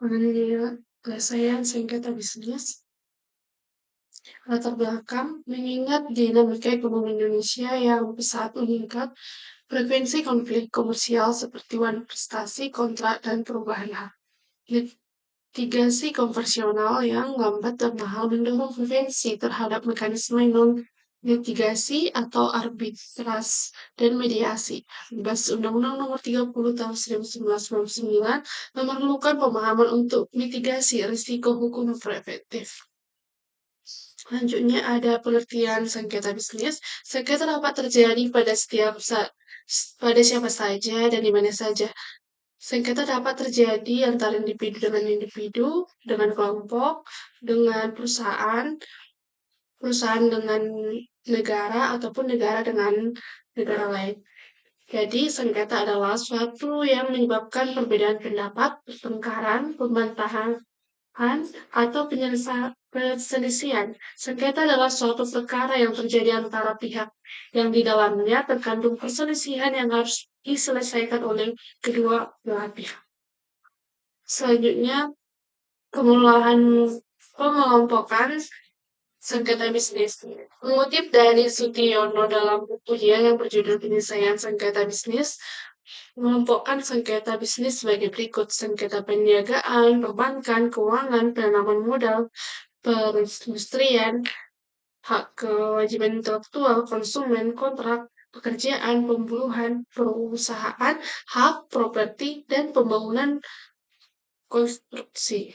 Penyelesaian sengketa bisnis. Latar belakang mengingat dinamika ekonomi Indonesia yang pesat meningkat, frekuensi konflik komersial seperti prestasi, kontrak, dan perubahan hak. Litigasi konvensional yang lambat dan mahal mendorong prevensi terhadap mekanisme non-litigasi atau arbitras dan mediasi. Bebas Undang-Undang Nomor 30 Tahun 1999 memerlukan pemahaman untuk mitigasi risiko hukum preventif. Selanjutnya ada pengertian sengketa bisnis. Sengketa dapat terjadi pada siapa saja dan di mana saja. Sengketa dapat terjadi antara individu, dengan kelompok, dengan perusahaan dengan negara, ataupun negara dengan negara lain. Jadi, sengketa adalah suatu yang menyebabkan perbedaan pendapat, pertengkaran, pembantahan, atau perselisihan. Sengketa adalah suatu perkara yang terjadi antara pihak yang di dalamnya terkandung perselisihan yang harus diselesaikan oleh kedua belah pihak. Selanjutnya, pengelompokan sengketa bisnis. Mengutip dari Sutiono dalam bukunya yang berjudul Penyelesaian Sengketa Bisnis, mengelompokkan sengketa bisnis sebagai berikut: sengketa perniagaan, perbankan, keuangan, penanaman modal, perindustrian, hak kewajiban intelektual, konsumen, kontrak, pekerjaan, pembunuhan, perusahaan, hak properti, dan pembangunan konstruksi.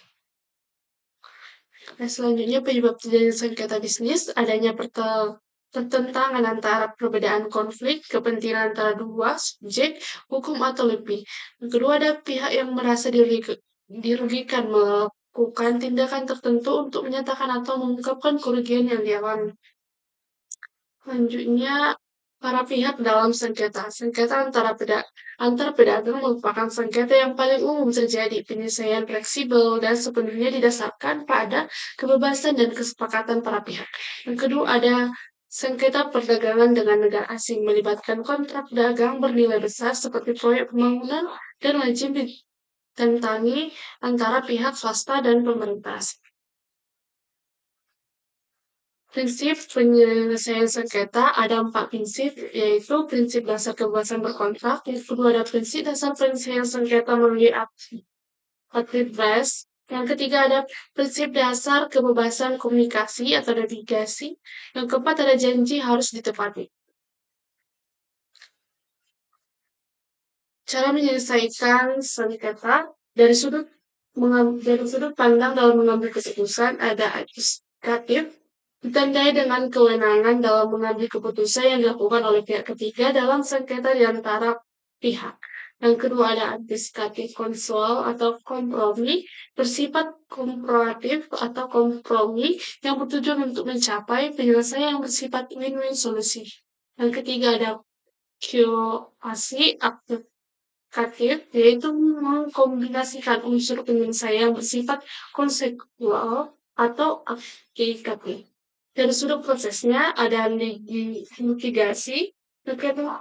Nah, selanjutnya penyebab terjadinya sengketa bisnis adanya pertentangan antara perbedaan konflik kepentingan antara dua subjek hukum atau lebih. Yang kedua, ada pihak yang merasa dirugikan melakukan tindakan tertentu untuk menyatakan atau mengungkapkan kerugian yang dialami. Selanjutnya, para pihak dalam sengketa. Sengketa antar pedagang merupakan sengketa yang paling umum terjadi. Penyelesaian fleksibel dan sepenuhnya didasarkan pada kebebasan dan kesepakatan para pihak. Yang kedua, ada sengketa perdagangan dengan negara asing, melibatkan kontrak dagang bernilai besar seperti proyek pembangunan dan wajib ditantangi antara pihak swasta dan pemerintah. Prinsip penyelesaian sengketa ada 4 prinsip, yaitu prinsip dasar kebebasan berkontrak, yang kedua ada prinsip dasar penyelesaian sengketa melalui arbitras, yang ketiga ada prinsip dasar kebebasan komunikasi atau navigasi, yang keempat ada janji harus ditepati. Cara menyelesaikan sengketa dari sudut pandang dalam mengambil keputusan ada administratif, ditandai dengan kewenangan dalam mengambil keputusan yang dilakukan oleh pihak ketiga dalam sengketa di antara pihak. Yang kedua ada administratif konsul atau kompromi, bersifat komparatif atau kompromi yang bertujuan untuk mencapai penyelesaian yang bersifat win-win solusi. Yang ketiga ada QASI aplikatif, yaitu mengkombinasikan unsur penyelesaian yang bersifat konsekuensial atau aplikatif. Dari sudut prosesnya ada litigasi,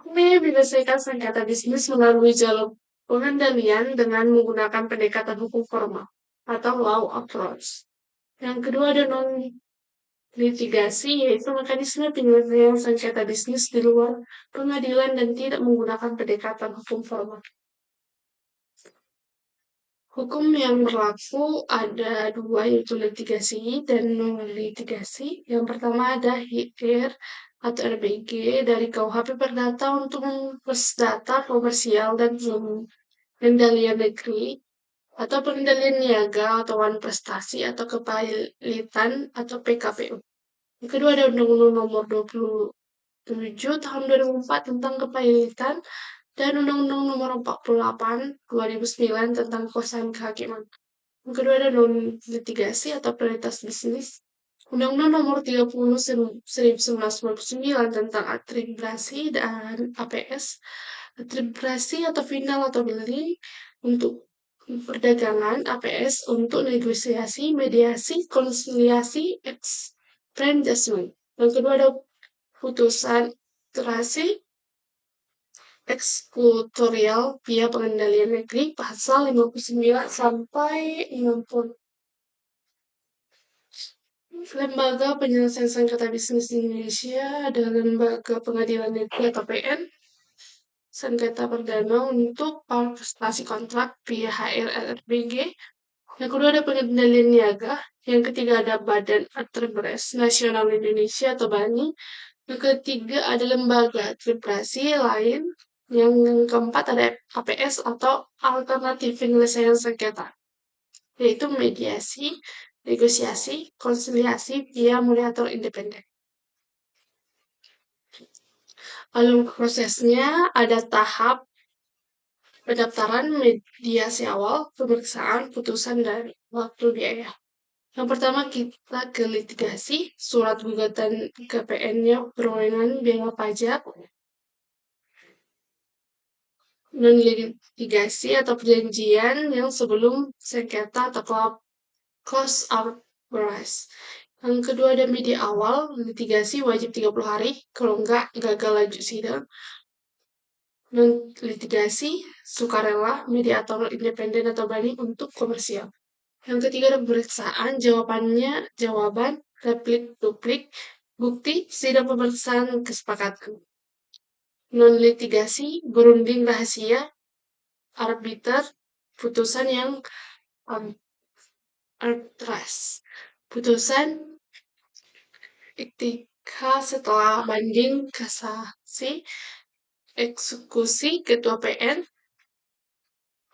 menyelesaikan sengketa bisnis melalui jalur pengendalian dengan menggunakan pendekatan hukum formal atau law approach. Yang kedua ada non-litigasi, yaitu mekanisme penyelesaian sengketa bisnis di luar pengadilan dan tidak menggunakan pendekatan hukum formal. Hukum yang berlaku ada 2, yaitu litigasi dan non-litigasi. Yang pertama ada HIR atau RBG dari KUHP Perdata untuk mengurus data komersial dan pengendalian negeri atau pengendalian niaga atau prestasi atau kepahilitan atau PKPU. Yang kedua ada Undang-Undang Nomor 27 Tahun 2004 tentang kepahilitan dan Undang-Undang Nomor 48 2009 tentang kekuasaan kehakiman. Yang kedua ada non-litigasi atau prioritas bisnis. Undang-Undang Nomor 30 1999 tentang atribusi dan APS. Atribusi atau final atau beli untuk perdagangan, APS untuk negosiasi, mediasi, konsiliasi, extranjusment. Yang kedua ada putusan terasi eksekutorial via pengendalian negeri pasal 59 sampai 60. Lembaga Penyelesaian Sengketa Bisnis di Indonesia ada Lembaga Pengadilan Negeri atau PN, sengketa perdana untuk prestasi kontrak via HRRBG. Yang kedua ada pengendalian niaga. Yang ketiga ada Badan Beras Nasional Indonesia atau BANI. Yang ketiga ada lembaga administrasi lain. Yang keempat ada APS atau alternatif penyelesaian sengketa, yaitu mediasi, negosiasi, konsiliasi via mediator independen. Lalu prosesnya ada tahap pendaftaran, mediasi awal, pemeriksaan, putusan, dan waktu biaya. Yang pertama kita ke litigasi, surat gugatan KPN-nya permainan biaya pajak, non-litigasi atau perjanjian yang sebelum sengketa atau close out price. Yang kedua ada media awal, litigasi wajib 30 hari, kalau enggak gagal lanjut sidang. Non-litigasi, sukarela, mediator independen atau banding untuk komersial. Yang ketiga ada pemeriksaan, jawaban, replik, duplik, bukti, sidang pemeriksaan kesepakatan. Non-litigasi, berunding rahasia, arbiter, putusan yang arbitras. Putusan etika setelah banding kasasi, eksekusi ketua PN,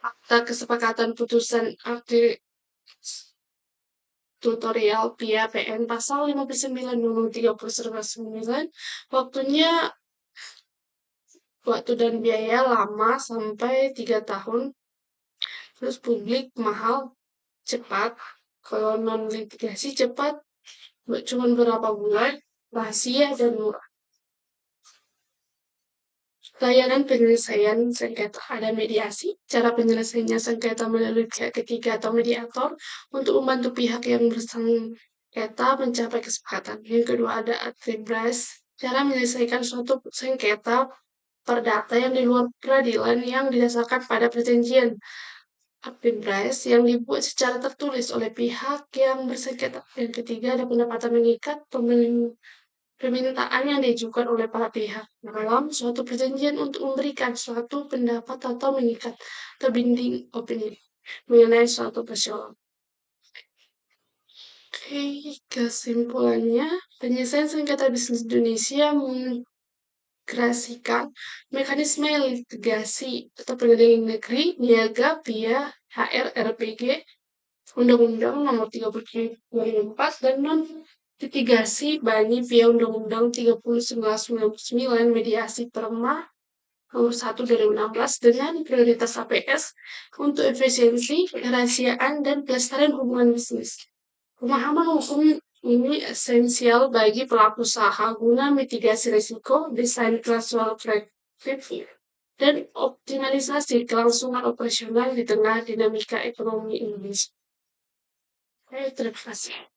akta kesepakatan putusan tutorial via PN pasal 59 nomor 30/9. Waktu dan biaya lama sampai 3 tahun. Terus publik mahal, cepat. Kalau non litigasi cepat, cuma berapa bulan, rahasia dan murah. Layanan penyelesaian sengketa ada mediasi, cara penyelesaiannya sengketa melalui pihak ketiga atau mediator untuk membantu pihak yang bersengketa mencapai kesepakatan. Yang kedua ada arbitras, cara menyelesaikan suatu sengketa perdata yang di luar peradilan yang didasarkan pada perjanjian. Arbitras yang dibuat secara tertulis oleh pihak yang bersengketa. Yang ketiga ada pendapatan mengikat, permintaan yang diajukan oleh para pihak dalam suatu perjanjian untuk memberikan suatu pendapat atau mengikat atau binding opini mengenai suatu persoalan. Oke, kesimpulannya, penyelesaian sengketa bisnis Indonesia mengintegrasikan mekanisme litigasi atau pengadilan negeri niaga via HRRPG, Undang-Undang Nomor 37 2004 dan non-litigasi BANI via Undang-Undang 30/1999 mediasi Perma Nomor 1 2016 dengan prioritas APS untuk efisiensi, kerahasiaan, dan pelestarian hubungan bisnis. Pemahaman hukum ini esensial bagi pelaku usaha guna mitigasi risiko, desain transfer prediktif, dan optimalisasi kelangsungan operasional di tengah dinamika ekonomi Indonesia. Terima kasih.